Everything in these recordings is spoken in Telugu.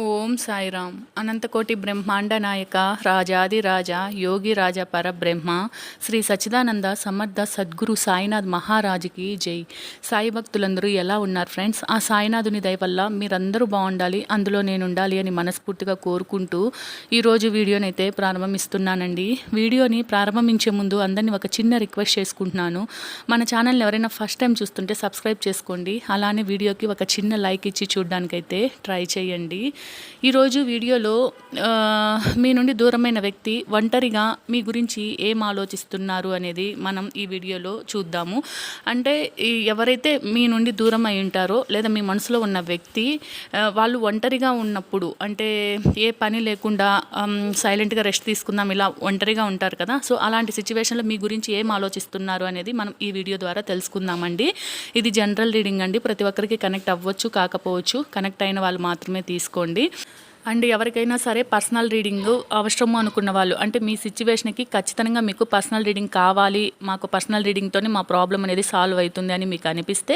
ఓం సాయిరామ్. అనంతకోటి బ్రహ్మాండ నాయక రాజాదిరాజ యోగి రాజ పరబ్రహ్మ శ్రీ సచ్చిదానంద సమర్థ సద్గురు సాయినాథ్ మహారాజుకి జై. సాయి భక్తులందరూ ఎలా ఉన్నారు ఫ్రెండ్స్? ఆ సాయినాథుని దయ వల్ల మీరందరూ బాగుండాలి, అందులో నేను ఉండాలి అని మనస్ఫూర్తిగా కోరుకుంటూ ఈరోజు వీడియోనైతే ప్రారంభిస్తున్నానండి. వీడియోని ప్రారంభించే ముందు అందరినీ ఒక చిన్న రిక్వెస్ట్ చేసుకుంటున్నాను. మన ఛానల్ని ఎవరైనా ఫస్ట్ టైం చూస్తుంటే సబ్స్క్రైబ్ చేసుకోండి. అలానే వీడియోకి ఒక చిన్న లైక్ ఇచ్చి చూడడానికైతే ట్రై చేయండి. ఈరోజు వీడియోలో మీ నుండి దూరమైన వ్యక్తి ఒంటరిగా మీ గురించి ఏం ఆలోచిస్తున్నారు అనేది మనం ఈ వీడియోలో చూద్దాము. అంటే ఎవరైతే మీ నుండి దూరం అయి ఉంటారో లేదా మీ మనసులో ఉన్న వ్యక్తి వాళ్ళు ఒంటరిగా ఉన్నప్పుడు, అంటే ఏ పని లేకుండా సైలెంట్గా రెస్ట్ తీసుకుందాం ఇలా ఒంటరిగా ఉంటారు కదా. సో అలాంటి సిచ్యువేషన్లో మీ గురించి ఏం ఆలోచిస్తున్నారు అనేది మనం ఈ వీడియో ద్వారా తెలుసుకుందామండి. ఇది జనరల్ రీడింగ్ అండి, ప్రతి ఒక్కరికి కనెక్ట్ అవ్వచ్చు కాకపోవచ్చు. కనెక్ట్ అయిన వాళ్ళు మాత్రమే తీసుకోండి. అండ్ ఎవరికైనా సరే పర్సనల్ రీడింగ్ అవసరము అనుకున్న వాళ్ళు, అంటే మీ సిచ్యువేషన్కి ఖచ్చితంగా మీకు పర్సనల్ రీడింగ్ కావాలి, మాకు పర్సనల్ రీడింగ్తోనే మా ప్రాబ్లం అనేది సాల్వ్ అవుతుంది అని మీకు అనిపిస్తే,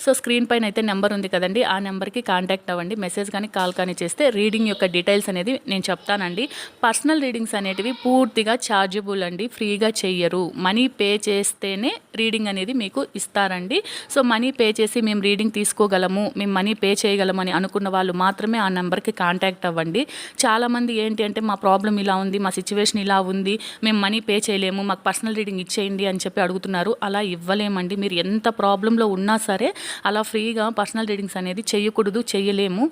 సో స్క్రీన్ పైన అయితే నెంబర్ ఉంది కదండి, ఆ నెంబర్కి కాంటాక్ట్ అవ్వండి. మెసేజ్ కానీ కాల్ కానీ చేస్తే రీడింగ్ యొక్క డీటెయిల్స్ అనేది నేను చెప్తానండి. పర్సనల్ రీడింగ్స్ అనేటివి పూర్తిగా ఛార్జబుల్ అండి, ఫ్రీగా చెయ్యరు. మనీ పే చేస్తేనే రీడింగ్ అనేది మీకు ఇస్తారండి. సో మనీ పే చేసి మేము రీడింగ్ తీసుకోగలము, మేము మనీ పే చేయగలము అని అనుకున్న వాళ్ళు మాత్రమే ఆ నెంబర్కి కాంటాక్ట్ అవ్వండి. చాలామంది ఏంటి అంటే మా ప్రాబ్లం ఇలా ఉంది, మా సిచ్యువేషన్ ఇలా ఉంది, మేము మనీ పే చేయలేము, మాకు పర్సనల్ రీడింగ్ ఇచ్చేయండి అని చెప్పి అడుగుతున్నారు. అలా ఇవ్వలేమండి. మీరు ఎంత ప్రాబ్లంలో ఉన్నా సరే అలా ఫ్రీగా పర్సనల్ రీడింగ్స్ అనేది చేయకూడదు, చేయలేము.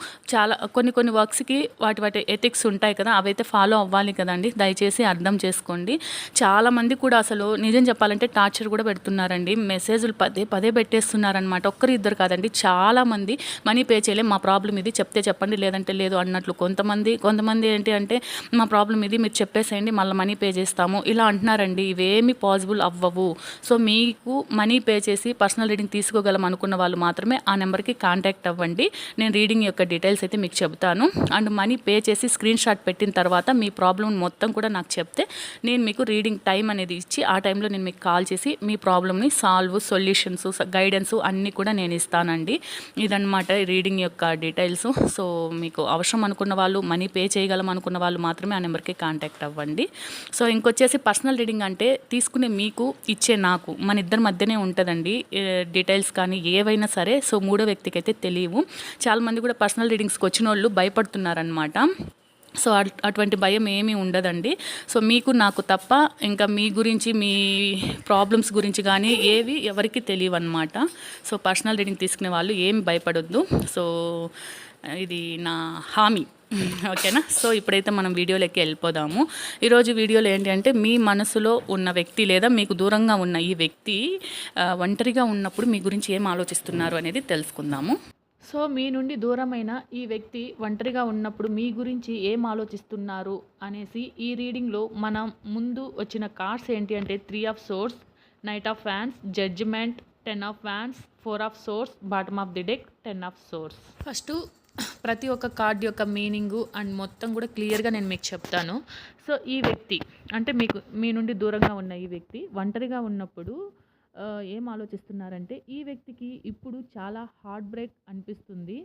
కొన్ని వర్క్స్కి వాటి ఎథిక్స్ ఉంటాయి కదా, అవైతే ఫాలో అవ్వాలి కదండి. దయచేసి అర్థం చేసుకోండి. చాలామంది కూడా అసలు నిజం చెప్పాలంటే టార్చర్ కూడా పెడుతున్నారండి. మెసేజ్లు పదే పెట్టేస్తున్నారనమాట. ఒక్కరు ఇద్దరు కాదండి, చాలామంది మనీ పే చేయలేము, మా ప్రాబ్లం ఇది, చెప్తే చెప్పండి లేదంటే లేదు అన్నట్లు. కొంతమంది ఏంటి అంటే మా ప్రాబ్లం ఇది, మీరు చెప్పేసేయండి మళ్ళీ మనీ పే చేస్తాము ఇలా అంటున్నారండి. ఇవేమీ పాసిబుల్ అవ్వవు. సో మీకు మనీ పే చేసి పర్సనల్ రీడింగ్ తీసుకోగలం అనుకున్న వాళ్ళు మాత్రమే ఆ నెంబర్కి కాంటాక్ట్ అవ్వండి. నేను రీడింగ్ యొక్క డీటెయిల్స్ అయితే మీకు చెబుతాను. అండ్ మనీ పే చేసి స్క్రీన్ షాట్ పెట్టిన తర్వాత మీ ప్రాబ్లం మొత్తం కూడా నాకు చెప్తే నేను మీకు రీడింగ్ టైం అనేది ఇచ్చి ఆ టైంలో నేను మీకు కాల్ చేసి మీ ప్రాబ్లమ్ని సాల్వ్, సొల్యూషన్స్, గైడెన్స్ అన్నీ కూడా నేను ఇస్తానండి. ఇదన్నమాట రీడింగ్ యొక్క డీటెయిల్స్. సో మీకు అవసరం అనుకున్న వాళ్ళు, మనీ పే చేయగలం అనుకున్న వాళ్ళు మాత్రమే ఆ నెంబర్కి కాంటాక్ట్ అవ్వండి. సో ఇంకొచ్చేసి పర్సనల్ రీడింగ్ అంటే తీసుకునే మీకు, ఇచ్చే నాకు, మన ఇద్దరి మధ్యనే ఉంటుందండి డీటెయిల్స్ కానీ ఏవైనా సరే. సో మూడో వ్యక్తికి అయితే తెలియవు. చాలామంది కూడా పర్సనల్ రీడింగ్స్కి వచ్చిన వాళ్ళు భయపడుతున్నారనమాట. సో అటువంటి భయం ఏమీ ఉండదండి. సో మీకు నాకు తప్ప ఇంకా మీ గురించి, మీ ప్రాబ్లమ్స్ గురించి కానీ ఏవి ఎవరికి తెలియవు అనమాట. సో పర్సనల్ రీడింగ్ తీసుకునే వాళ్ళు ఏమి భయపడొద్దు. సో ఇది నా హామీ, ఓకేనా? సో ఇప్పుడైతే మనం వీడియోలోకి వెళ్ళిపోదాము. ఈరోజు వీడియోలో ఏంటి అంటే మీ మనసులో ఉన్న వ్యక్తి లేదా మీకు దూరంగా ఉన్న ఈ వ్యక్తి ఒంటరిగా ఉన్నప్పుడు మీ గురించి ఏం ఆలోచిస్తున్నారు అనేది తెలుసుకుందాము. సో మీ నుండి దూరమైన ఈ వ్యక్తి ఒంటరిగా ఉన్నప్పుడు మీ గురించి ఏం ఆలోచిస్తున్నారు అనేసి ఈ రీడింగ్లో మనం ముందు వచ్చిన కార్డ్స్ ఏంటి అంటే 3 ఆఫ్ సోర్స్, నైట్ ఆఫ్ ఫ్యాన్స్, జడ్జిమెంట్, 10 ఆఫ్ ఫ్యాన్స్, 4 of swords, bottom of the deck 10 of swords. First ప్రతి ఒక్క కార్డ్ యొక్క మీనింగు అండ్ మొత్తం కూడా క్లియర్గా నేను మీకు చెప్తాను. సో ఈ వ్యక్తి అంటే మీ నుండి దూరంగా ఉన్న ఈ వ్యక్తి ఒంటరిగా ఉన్నప్పుడు ఏం ఆలోచిస్తున్నారంటే ఈ వ్యక్తికి ఇప్పుడు చాలా హార్ట్ బ్రేక్ అనిపిస్తుంది.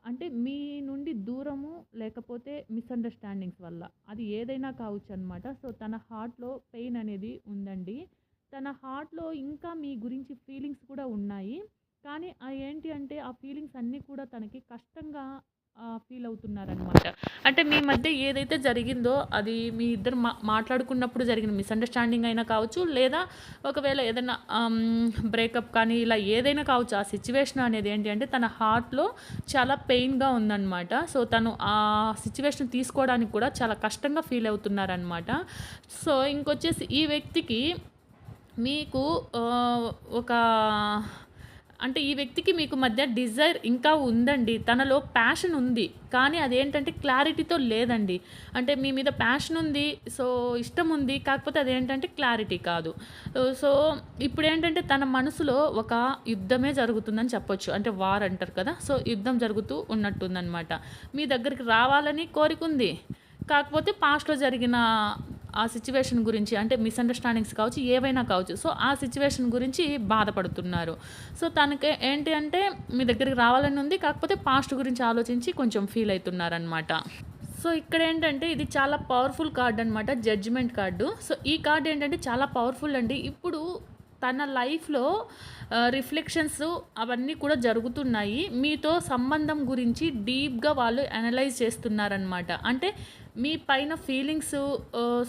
అంటే మీ నుండి దూరము లేకపోతే మిస్అండర్స్టాండింగ్స్ వల్ల, అది ఏదైనా కావచ్చు అనమాట. సో తన హార్ట్లో పెయిన్ అనేది ఉందండి. తన హార్ట్లో ఇంకా మీ గురించి ఫీలింగ్స్ కూడా ఉన్నాయి. కానీ ఏంటి అంటే ఆ ఫీలింగ్స్ అన్నీ కూడా తనకి కష్టంగా ఫీల్ అవుతున్నారనమాట. అంటే మీ మధ్య ఏదైతే జరిగిందో అది మీ ఇద్దరు మాట్లాడుకున్నప్పుడు జరిగిన మిస్అండర్స్టాండింగ్ అయినా కావచ్చు, లేదా ఒకవేళ ఏదైనా బ్రేకప్ కానీ ఇలా ఏదైనా కావచ్చు. ఆ సిచ్యువేషన్ అనేది ఏంటి అంటే తన హార్ట్లో చాలా పెయిన్గా ఉందన్నమాట. సో తను ఆ సిచ్యువేషన్ తీసుకోవడానికి కూడా చాలా కష్టంగా ఫీల్ అవుతున్నారనమాట. సో ఇంకొచ్చేసి ఈ వ్యక్తికి మీకు ఒక అంటే ఈ వ్యక్తికి మీకు మధ్య డిజైర్ ఇంకా ఉందండి. తనలో ప్యాషన్ ఉంది, కానీ అదేంటంటే క్లారిటీతో లేదండి. అంటే మీ మీద ప్యాషన్ ఉంది, సో ఇష్టం ఉంది, కాకపోతే అదేంటంటే క్లారిటీ కాదు. సో ఇప్పుడు ఏంటంటే తన మనసులో ఒక యుద్ధమే జరుగుతుందని చెప్పొచ్చు. అంటే వార్ అంటారు కదా, సో యుద్ధం జరుగుతూ ఉన్నట్టుందన్నమాట. మీ దగ్గరికి రావాలని కోరికుంది, కాకపోతే పాస్ట్లో జరిగిన ఆ సిచ్యువేషన్ గురించి అంటే మిస్‌అండర్‌స్టాండింగ్స్ కావచ్చు, ఏవైనా కావచ్చు. సో, ఆ సిచ్యువేషన్ గురించి బాధపడుతున్నారు. సో, తనకి ఏంటి అంటే మీ దగ్గరికి రావాలని ఉంది. కాకపోతే పాస్ట్ గురించి ఆలోచించి కొంచెం ఫీల్ అయితున్నారనమాట. సో, ఇక్కడేంటంటే ఇది చాలా పవర్‌ఫుల్ కార్డ్ అనమాట. Judgement card. సో, ఈ కార్డ్ ఏంటంటే చాలా పవర్‌ఫుల్ అండి. ఇప్పుడు తన లైఫ్‌లో రిఫ్లెక్షన్స్ అవన్నీ కూడా జరుగుతున్నాయి. మీతో సంబంధం గురించి డీప్‌గా వాళ్ళు అనలైజ్ చేస్తున్నారనమాట. అంటే మీ పైన ఫీలింగ్స్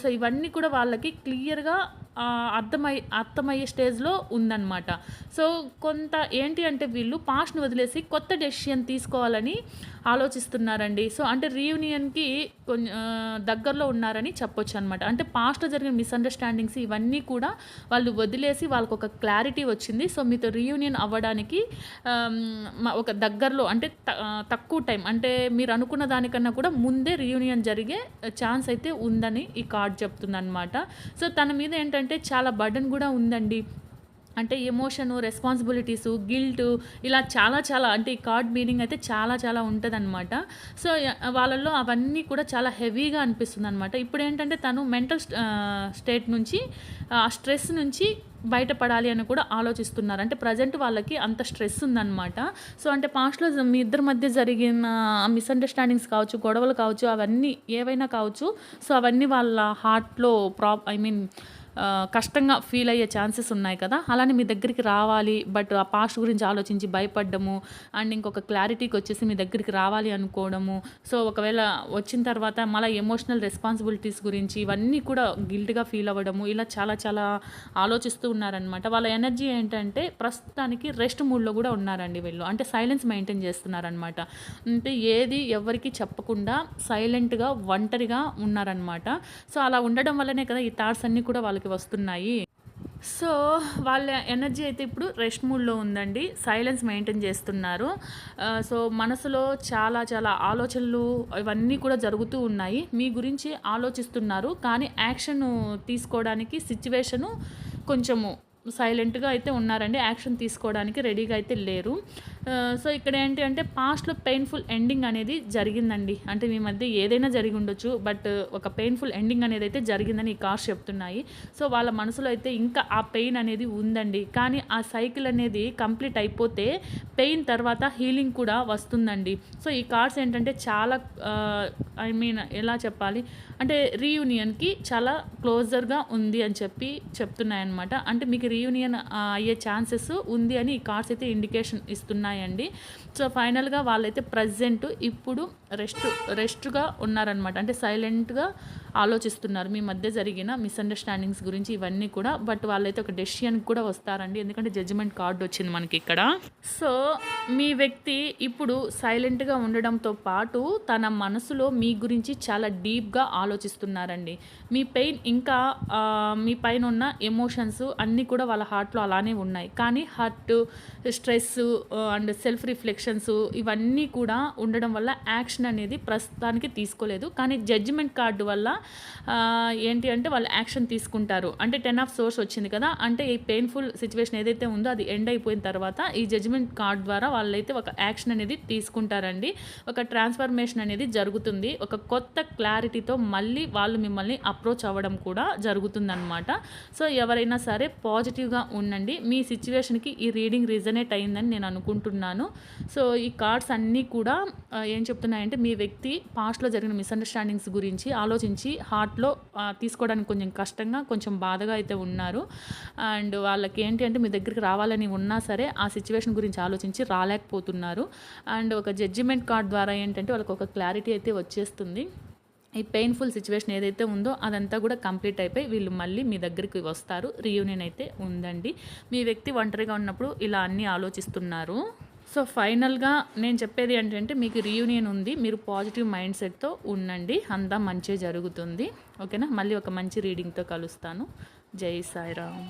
సో, ఇవన్నీ కూడా వాళ్ళకి క్లియర్‌గా అర్థమయ్యే స్టేజ్‌లో ఉందనమాట. సో, కొంత ఏంటి అంటే వీళ్ళు పాస్ట్‌ని వదిలేసి కొత్త డెసిషన్ తీసుకోవాలని ఆలోచిస్తున్నారండి. సో, అంటే రీయూనియన్‌కి దగ్గరలో ఉన్నారని చెప్పొచ్చనమాట. అంటే పాస్ట్‌లో జరిగిన మిస్‌అండర్‌స్టాండింగ్స్ ఇవన్నీ కూడా వాళ్ళు వదిలేసి వాళ్ళకొక క్లారిటీ వచ్చింది. సో, మీతో రీయూనియన్ అవ్వడానికి ఒక దగ్గరలో అంటే తక్కువ టైం అంటే మీరు అనుకున్న దానికన్నా కూడా ముందే రీయూనియన్ జరిగే ఛాన్స్ అయితే ఉందని ఈ కార్డ్ చెప్తుందనమాట. సో, తన మీద ఏంటంటే చాలా బర్డెన్ కూడా ఉందండి. అంటే ఎమోషను, రెస్పాన్సిబిలిటీసు, గిల్టు ఇలా చాలా చాలా అంటే ఈ కార్డ్ మీనింగ్ అయితే చాలా చాలా ఉంటదనమాట. సో, వాళ్ళలో అవన్నీ కూడా చాలా హెవీగా అనిపిస్తుందనమాట. ఇప్పుడేంటంటే తను మెంటల్ స్టేట్ నుంచి ఆ స్ట్రెస్ నుంచి బయటపడాలి అని కూడా ఆలోచిస్తున్నారు. అంటే ప్రజెంట్ వాళ్ళకి అంత స్ట్రెస్ ఉందనమాట. సో, అంటే పాస్ట్‌లో మీ ఇద్దరి మధ్య జరిగిన మిస్‌అండర్‌స్టాండింగ్స్ కావచ్చు, గొడవలు కావచ్చు, అవన్నీ ఏవైనా కావచ్చు. సో, అవన్నీ వాళ్ళ హార్ట్‌లో కష్టంగా ఫీల్ అయ్యే ఛాన్సెస్ ఉన్నాయి కదా! అలానే మీ దగ్గరికి రావాలి. బట్ ఆ పాస్ట్ గురించి ఆలోచించి భయపడ్డము అండ్ ఇంకొక క్లారిటీకి వచ్చేసి మీ దగ్గరికి రావాలి అనుకోవడము. సో, ఒకవేళ వచ్చిన తర్వాత మళ్ళా ఎమోషనల్ రెస్పాన్సిబిలిటీస్ గురించి ఇవన్నీ కూడా గిల్ట్‌గా ఫీల్ అవ్వడము. ఇలా చాలా చాలా ఆలోచిస్తూ ఉన్నారనమాట. వాళ్ళ ఎనర్జీ ఏంటంటే ప్రస్తుతానికి రెస్ట్ మూడ్‌లో కూడా ఉన్నారండి వీళ్ళు. అంటే సైలెన్స్ మెయింటైన్ చేస్తున్నారనమాట. అంటే ఏది ఎవ్వరికీ చెప్పకుండా సైలెంట్‌గా, ఒంటరిగా ఉన్నారనమాట. సో, అలా ఉండడం వల్లనే కదా ఈ థాట్స్ అన్నీ కూడా వాళ్ళకి వస్తున్నాయి. సో, వాళ్ళ ఎనర్జీ అయితే ఇప్పుడు రెస్ట్ మూడ్‌లో ఉందండి. సైలెన్స్ మెయింటైన్ చేస్తున్నారు. సో, మనసులో చాలా చాలా ఆలోచనలు ఇవన్నీ కూడా జరుగుతూ ఉన్నాయి. మీ గురించి ఆలోచిస్తున్నారు. కానీ యాక్షన్ తీసుకోవడానికి సిట్యుయేషను కొంచెము సైలెంట్‌గా అయితే ఉన్నారండి. యాక్షన్ తీసుకోవడానికి రెడీగా అయితే లేరు. సో, ఇక్కడ ఏంటి అంటే పాస్ట్‌లో పెయిన్‌ఫుల్ ఎండింగ్ అనేది జరిగిందండి. అంటే మీ మధ్య ఏదైనా జరిగి ఉండొచ్చు. బట్ ఒక పెయిన్‌ఫుల్ ఎండింగ్ అనేది అయితే జరిగిందని ఈ కార్డ్స్ చెప్తున్నాయి. సో, వాళ్ళ మనసులో అయితే ఇంకా ఆ పెయిన్ అనేది ఉందండి. కానీ ఆ సైకిల్ అనేది కంప్లీట్ అయిపోతే పెయిన్ తర్వాత హీలింగ్ కూడా వస్తుందండి. సో, ఈ కార్డ్స్ ఏంటంటే చాలా ఎలా చెప్పాలి అంటే రీయూనియన్‌కి చాలా క్లోజర్‌గా ఉంది అని చెప్తున్నాయన్నమాట. అంటే మీకు రీయూనియన్ అయ్యే ఛాన్సెస్ ఉంది అని ఈ కార్డ్స్ అయితే ఇండికేషన్ ఇస్తున్నాయండి. సో, ఫైనల్‌గా వాళ్ళైతే ప్రెజెంట్ ఇప్పుడు రెస్ట్‌గా ఉన్నారనమాట. అంటే సైలెంట్‌గా ఆలోచిస్తున్నారు. మీ మధ్య జరిగిన మిస్‌అండర్‌స్టాండింగ్స్ గురించి ఇవన్నీ కూడా. బట్ వాళ్ళైతే ఒక డెసిషన్‌కి కూడా వస్తారండి. ఎందుకంటే జడ్జిమెంట్ కార్డ్ వచ్చింది మనకి ఇక్కడ. సో, మీ వ్యక్తి ఇప్పుడు సైలెంట్‌గా ఉండడంతో పాటు తన మనసులో మీ గురించి చాలా డీప్‌గా ఆలోచిస్తున్నారండి. మీ పెయిన్ ఇంకా మీ పైన ఉన్న ఎమోషన్స్ అన్నీ కూడా వాళ్ళ హార్ట్‌లో అలానే ఉన్నాయి. కానీ hurt, stress and self reflections ఇవన్నీ కూడా ఉండడం వల్ల యాక్షన్ అనేది ప్రస్తుతానికి తీసుకోలేదు. కానీ జడ్జిమెంట్ కార్డు వల్ల ఏంటి అంటే వాళ్ళు యాక్షన్ తీసుకుంటారు. అంటే 10 ఆఫ్ సోర్స్ వచ్చింది కదా! అంటే ఈ పెయిన్‌ఫుల్ సిట్యుయేషన్ ఏదైతే ఉందో అది ఎండ్ అయిపోయిన తర్వాత ఈ జడ్జిమెంట్ కార్డ్ ద్వారా వాళ్ళైతే ఒక యాక్షన్ అనేది తీసుకుంటారండి. ఒక ట్రాన్స్‌ఫర్మేషన్ అనేది జరుగుతుంది. ఒక కొత్త క్లారిటీతో మళ్ళీ వాళ్ళు మిమ్మల్ని అప్రోచ్ అవ్వడం కూడా జరుగుతుందనమాట. సో, ఎవరైనా సరే పాజిటివ్‌గా ఉండండి. మీ సిట్యుయేషన్‌కి ఈ రీడింగ్ రిజనేట్ అయిందని నేను అనుకుంటున్నాను. సో, ఈ కార్డ్స్ అన్నీ కూడా ఏం చెప్తున్నాయంటే మీ వ్యక్తి పాస్ట్‌లో జరిగిన మిస్‌అండర్‌స్టాండింగ్స్ గురించి ఆలోచించి హార్ట్‌లో తీసుకోవడానికి కొంచెం కష్టంగా, కొంచెం బాధగా అయితే ఉన్నారు. అండ్ వాళ్ళకి ఏంటి అంటే మీ దగ్గరికి రావాలని ఉన్నా సరే ఆ సిట్యుయేషన్ గురించి ఆలోచించి రాలేకపోతున్నారు. అండ్ ఒక జడ్జిమెంట్ కార్డ్ ద్వారా ఏంటంటే వాళ్ళకి ఒక క్లారిటీ అయితే వచ్చేస్తుంది. ఈ పెయిన్‌ఫుల్ సిట్యుయేషన్ ఏదైతే ఉందో అదంతా కూడా కంప్లీట్ అయిపోయి వీళ్ళు మళ్ళీ మీ దగ్గరికి వస్తారు. రీయూనియన్ అయితే ఉందండి. మీ వ్యక్తి ఒంటరిగా ఉన్నప్పుడు ఇలా అన్నీ ఆలోచిస్తున్నారు. సో, ఫైనల్‌గా నేను చెప్పేది ఏంటంటే మీకు రీయూనియన్ ఉంది. మీరు పాజిటివ్ మైండ్ సెట్‌తో ఉండండి. అంతా మంచే జరుగుతుంది. ఓకేనా? మళ్ళీ ఒక మంచి రీడింగ్‌తో కలుస్తాను. జై సాయిరామ్.